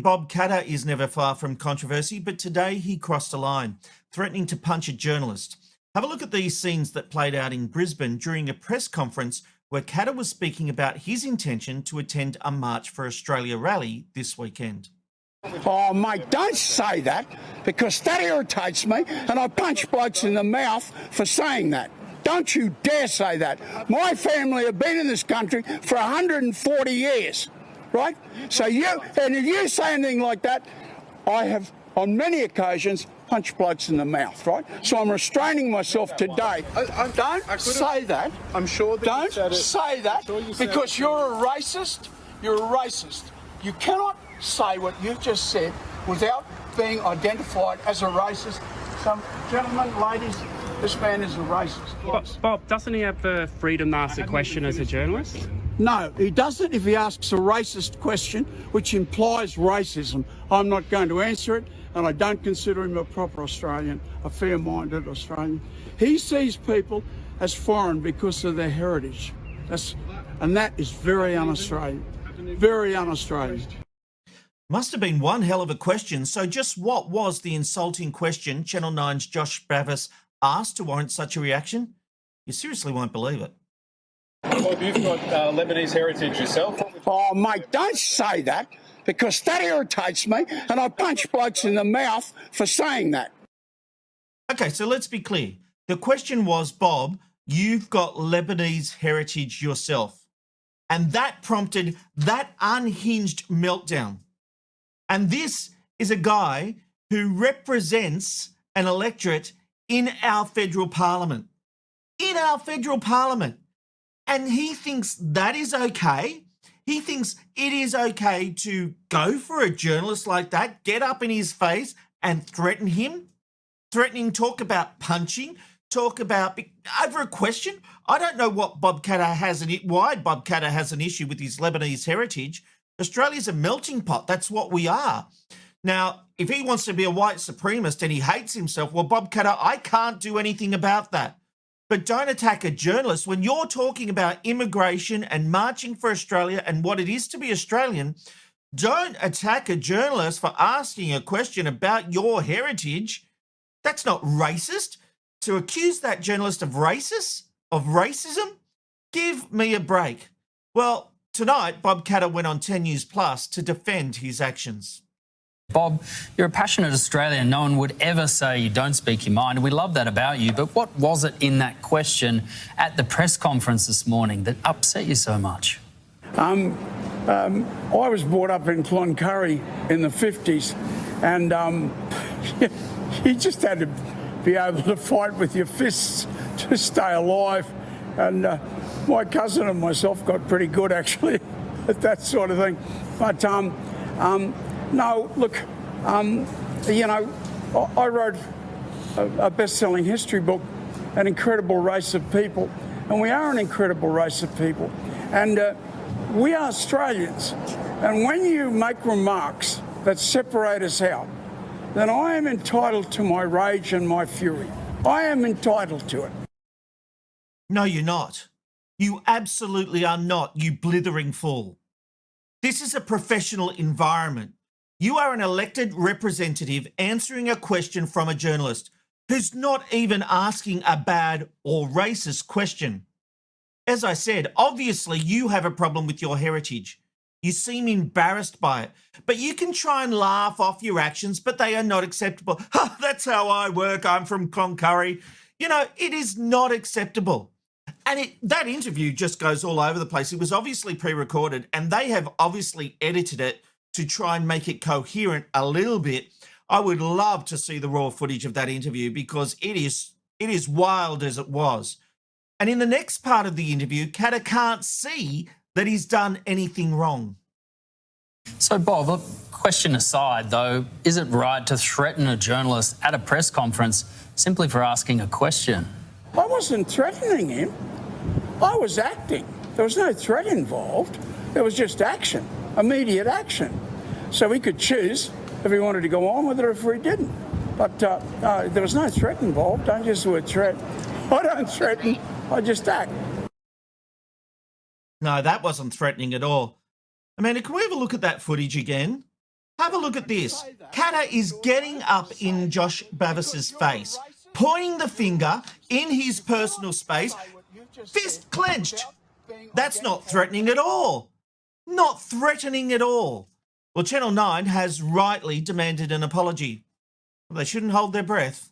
Bob Katter is never far from controversy, but today he crossed a line, threatening to punch a journalist. Have a look at these scenes that played out in Brisbane during a press conference where Katter was speaking about his intention to attend a March for Australia rally this weekend. Oh, mate, don't say that, because that irritates me, and I punch blokes in the mouth for saying that. Don't you dare say that. My family have been in this country for 140 years, right? So if you say anything like that, I have, on many occasions, punched blokes in the mouth, right? So I'm restraining myself today. Don't say that. I'm sure that Don't you said it. say that, because you're a racist. You're a racist. You cannot say what you've just said without being identified as a racist. So, gentlemen, ladies, this man is a racist. Bob, doesn't he have the freedom to ask a question as a journalist? No, he doesn't if he asks a racist question, which implies racism. I'm not going to answer it, and I don't consider him a proper Australian, a fair-minded Australian. He sees people as foreign because of their heritage. And that is very un-Australian. Very un-Australian. Must have been one hell of a question. So just what was the insulting question Channel 9's Josh Bavis asked to warrant such a reaction? You seriously won't believe it. Bob, you've got Lebanese heritage yourself. Oh, mate, don't say that, because that irritates me, and I punch blokes in the mouth for saying that. Okay, so let's be clear. The question was, Bob, you've got Lebanese heritage yourself. And that prompted that unhinged meltdown. And this is a guy who represents an electorate in our federal parliament. In our federal parliament. And he thinks that is okay. He thinks it is okay to go for a journalist like that, get up in his face and threaten him. Threatening, talk about punching, talk about over a question. I don't know what why Bob Katter has an issue with his Lebanese heritage. Australia's a melting pot. That's what we are. Now, if he wants to be a white supremacist and he hates himself, well, Bob Katter, I can't do anything about that. But don't attack a journalist when you're talking about immigration and marching for Australia and what it is to be Australian. Don't attack a journalist for asking a question about your heritage. That's not racist. To accuse that journalist of racism, give me a break. Well, tonight, Bob Katter went on 10 News Plus to defend his actions. Bob, you're a passionate Australian. No one would ever say you don't speak your mind. We love that about you. But what was it in that question at the press conference this morning that upset you so much? I was brought up in Cloncurry in the 50s, and you just had to be able to fight with your fists to stay alive. And my cousin and myself got pretty good, actually, at that sort of thing. But no, look, you know, I wrote a best-selling history book, An Incredible Race of People, and we are an incredible race of people. And we are Australians. And when you make remarks that separate us out, then I am entitled to my rage and my fury. I am entitled to it. No, you're not. You absolutely are not, you blithering fool. This is a professional environment. You are an elected representative answering a question from a journalist who's not even asking a bad or racist question. As I said, obviously you have a problem with your heritage. You seem embarrassed by it, but you can try and laugh off your actions, but they are not acceptable. That's how I work. I'm from Cloncurry. You know, it is not acceptable. And that interview just goes all over the place. It was obviously pre-recorded, and they have obviously edited it to try and make it coherent a little bit. I would love to see the raw footage of that interview because it is wild as it was. And in the next part of the interview, Katter can't see that he's done anything wrong. So, Bob, a question aside, though, is it right to threaten a journalist at a press conference simply for asking a question? I wasn't threatening him. I was acting. There was no threat involved. There was just action, immediate action. So he could choose if he wanted to go on with it or if he didn't. But there was no threat involved. Don't use the word threat. I don't threaten. I just act. No, that wasn't threatening at all. Amanda, can we have a look at that footage again? Have a look at this. Katter is getting up in Josh Bavis's face, pointing the finger in his personal space, fist clenched. That's not threatening at all. Not threatening at all. Well, Channel 9 has rightly demanded an apology. Well, they shouldn't hold their breath.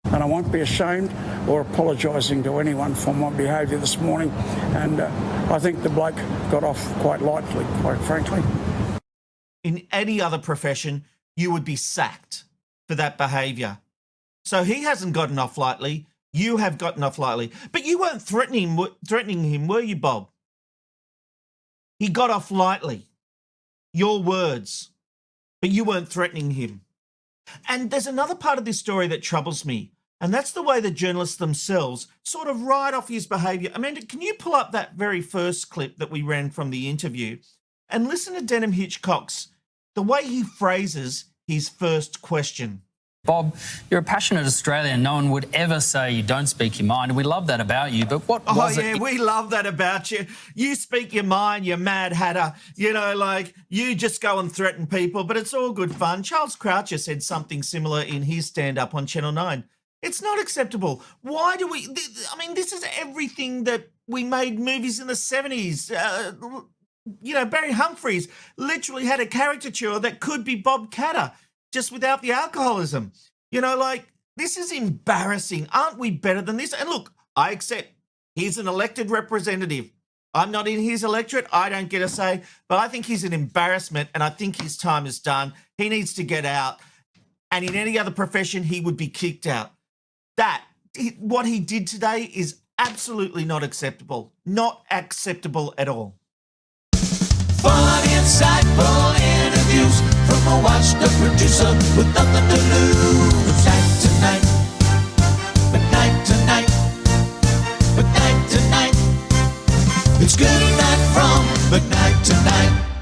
And I won't be ashamed or apologising to anyone for my behaviour this morning. And I think the bloke got off quite lightly, quite frankly. In any other profession, you would be sacked for that behaviour. So he hasn't gotten off lightly. You have gotten off lightly. But you weren't threatening him, were you, Bob? He got off lightly. Your words. But you weren't threatening him. And there's another part of this story that troubles me, and that's the way the journalists themselves sort of write off his behaviour. Amanda, can you pull up that very first clip that we ran from the interview and listen to Denham Hitchcock's, the way he phrases his first question? Bob, you're a passionate Australian. No one would ever say you don't speak your mind. We love that about you, but what was it? We love that about you. You speak your mind, you mad hatter. You know, like, you just go and threaten people, but it's all good fun. Charles Croucher said something similar in his stand-up on Channel 9. It's not acceptable. Why do we... I mean, this is everything that we made movies in the 70s. Barry Humphries literally had a caricature that could be Bob Katter, just without the alcoholism. This is embarrassing. Aren't we better than this? And look, I accept he's an elected representative. I'm not in his electorate. I don't get a say, but I think he's an embarrassment and I think his time is done. He needs to get out. And in any other profession, he would be kicked out. What he did today is absolutely not acceptable. Not acceptable at all. Fun, insightful interviews from a washed-up producer with nothing to lose. McKnight Tonight, McKnight Tonight. It's good night from McKnight Tonight.